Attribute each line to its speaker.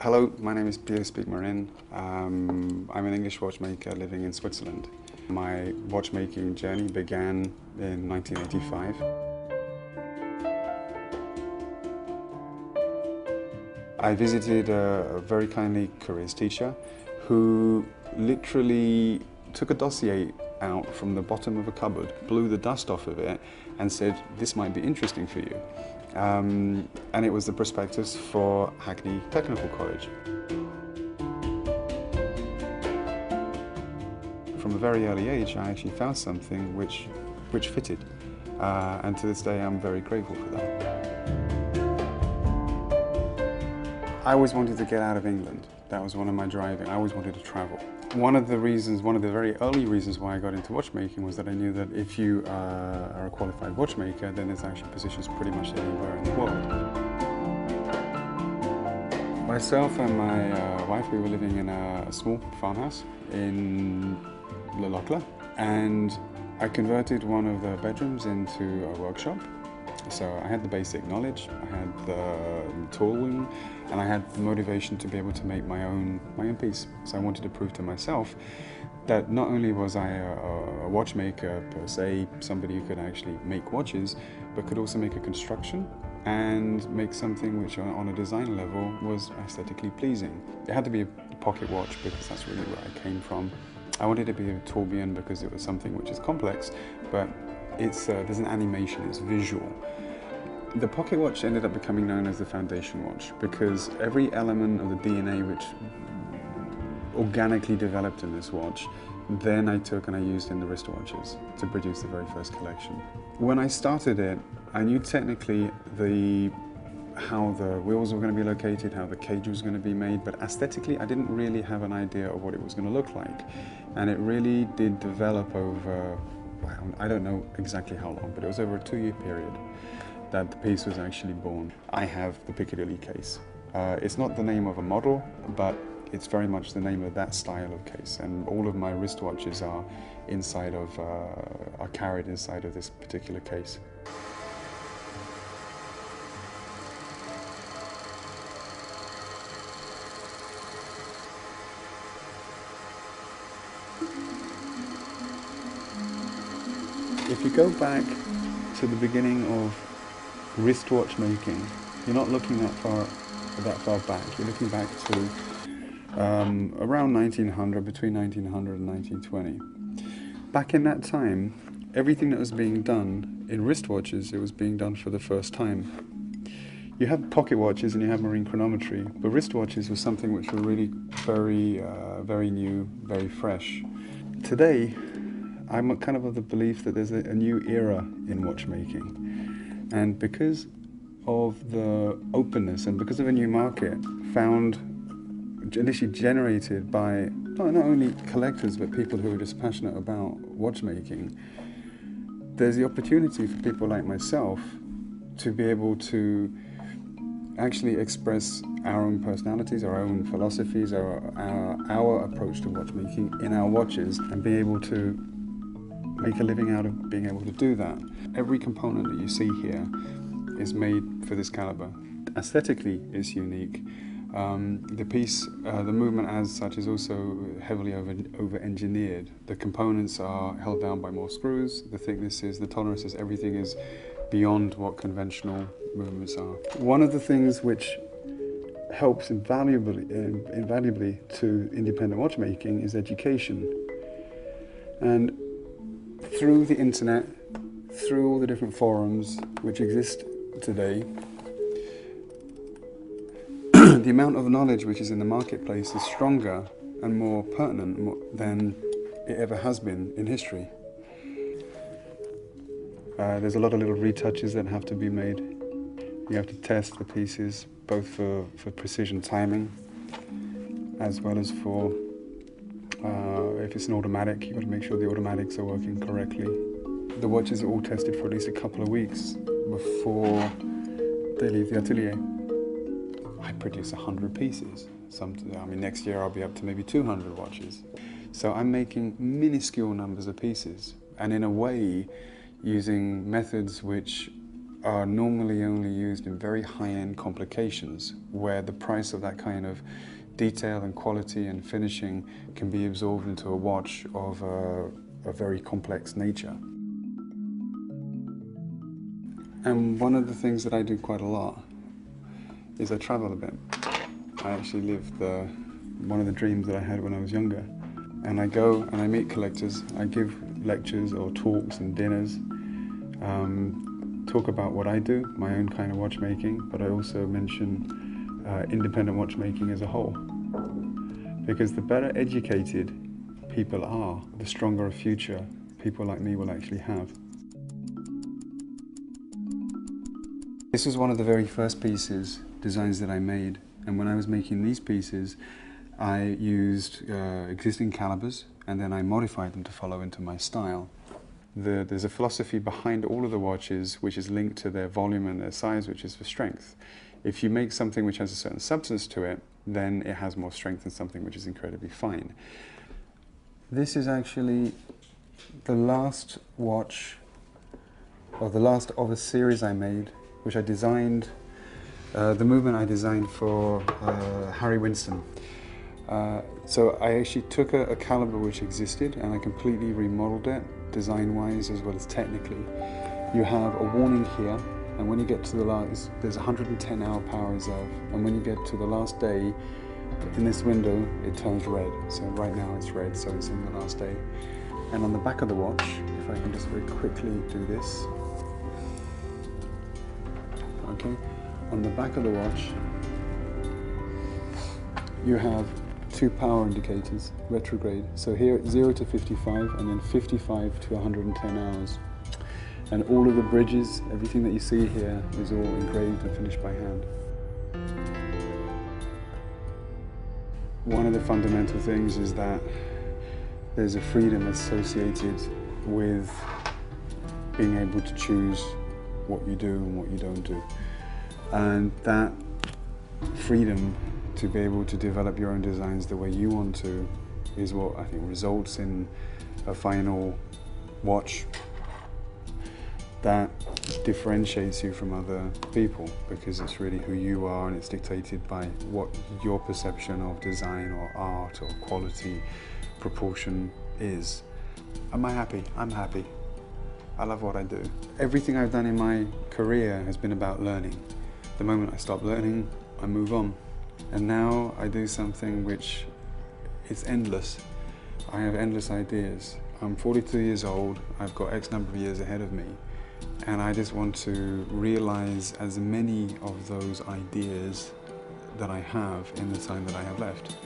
Speaker 1: Hello, my name is Speake-Marin. I'm an English watchmaker living in Switzerland. My watchmaking journey began in 1985. I visited a very kindly careers teacher who literally took a dossier out from the bottom of a cupboard, blew the dust off of it and said, "This might be interesting for you." And it was the prospectus for Hackney Technical College. From a very early age, I actually found something which fitted. And to this day, I'm very grateful for that. I always wanted to get out of England. That was one of my driving. I always wanted to travel. One of the very early reasons why I got into watchmaking was that I knew that if you are a qualified watchmaker, then there's actually positions pretty much anywhere in the world. Myself and my wife, we were living in a small farmhouse in Lochla, and I converted one of the bedrooms into a workshop. So I had the basic knowledge, I had the tooling, and I had the motivation to be able to make my own piece. So I wanted to prove to myself that not only was I a watchmaker per se, somebody who could actually make watches, but could also make a construction and make something which on a design level was aesthetically pleasing. It had to be a pocket watch because that's really where I came from. I wanted to be a tourbillon because it was something which is complex, but there's an animation, it's visual. The pocket watch ended up becoming known as the foundation watch because every element of the DNA which organically developed in this watch, then I took and I used in the wristwatches to produce the very first collection. When I started it, I knew technically how the wheels were going to be located, how the cage was going to be made, but aesthetically I didn't really have an idea of what it was going to look like. And it really did develop over, I don't know exactly how long, but it was over a 2-year period that the piece was actually born. I have the Piccadilly case. It's not the name of a model, but it's very much the name of that style of case. And all of my wristwatches are carried inside of this particular case. If you go back to the beginning of wristwatch making, you're not looking that far back. You're looking back to around 1900, between 1900 and 1920. Back in that time, everything that was being done in wristwatches, it was being done for the first time. You have pocket watches and you have marine chronometry, but wristwatches was something which were really very new, very fresh. Today, I'm kind of the belief that there's a new era in watchmaking, and because of the openness and because of a new market initially generated by not only collectors but people who are just passionate about watchmaking, there's the opportunity for people like myself to be able to actually express our own personalities, our own philosophies, our approach to watchmaking in our watches, and be able to make a living out of being able to do that. Every component that you see here is made for this caliber. Aesthetically, it's unique. The piece, the movement as such is also heavily over-engineered. The components are held down by more screws, the thicknesses, the tolerances, everything is beyond what conventional movements are. One of the things which helps invaluably to independent watchmaking is education. And through the internet, through all the different forums which exist today, the amount of knowledge which is in the marketplace is stronger and more pertinent than it ever has been in history. There's a lot of little retouches that have to be made. You have to test the pieces, both for precision timing, as well as for if it's an automatic, you've got to make sure the automatics are working correctly. The watches are all tested for at least a couple of weeks before they leave the atelier. I produce 100 pieces. Next year I'll be up to maybe 200 watches. So I'm making minuscule numbers of pieces, and in a way using methods which are normally only used in very high-end complications, where the price of that kind of detail and quality and finishing can be absorbed into a watch of a very complex nature. And one of the things that I do quite a lot is I travel a bit. I actually live one of the dreams that I had when I was younger. And I go and I meet collectors. I give lectures or talks and dinners, talk about what I do, my own kind of watchmaking, but I also mention independent watchmaking as a whole. Because the better educated people are, the stronger a future people like me will actually have. This was one of the very first designs that I made, and when I was making these pieces, I used existing calibers and then I modified them to follow into my style. There's a philosophy behind all of the watches which is linked to their volume and their size, which is for strength. If you make something which has a certain substance to it, then it has more strength than something which is incredibly fine. This is actually the last watch, or the last of a series I made, which I designed, the movement I designed for Harry Winston. So I actually took a caliber which existed and I completely remodeled it, design-wise as well as technically. You have a warning here, and when you get to the last, there's 110 hour power reserve, and when you get to the last day, in this window, it turns red. So right now it's red, so it's in the last day. And on the back of the watch, if I can just very quickly do this. Okay, on the back of the watch, you have two power indicators, retrograde. So here it's 0 to 55 and then 55 to 110 hours. And all of the bridges, everything that you see here is all engraved and finished by hand. One of the fundamental things is that there's a freedom associated with being able to choose what you do and what you don't do. And that freedom to be able to develop your own designs the way you want to is what I think results in a final watch that differentiates you from other people, because it's really who you are and it's dictated by what your perception of design or art or quality proportion is. Am I happy? I'm happy. I love what I do. Everything I've done in my career has been about learning. The moment I stop learning, I move on. And now I do something which is endless. I have endless ideas. I'm 42 years old, I've got X number of years ahead of me, and I just want to realize as many of those ideas that I have in the time that I have left.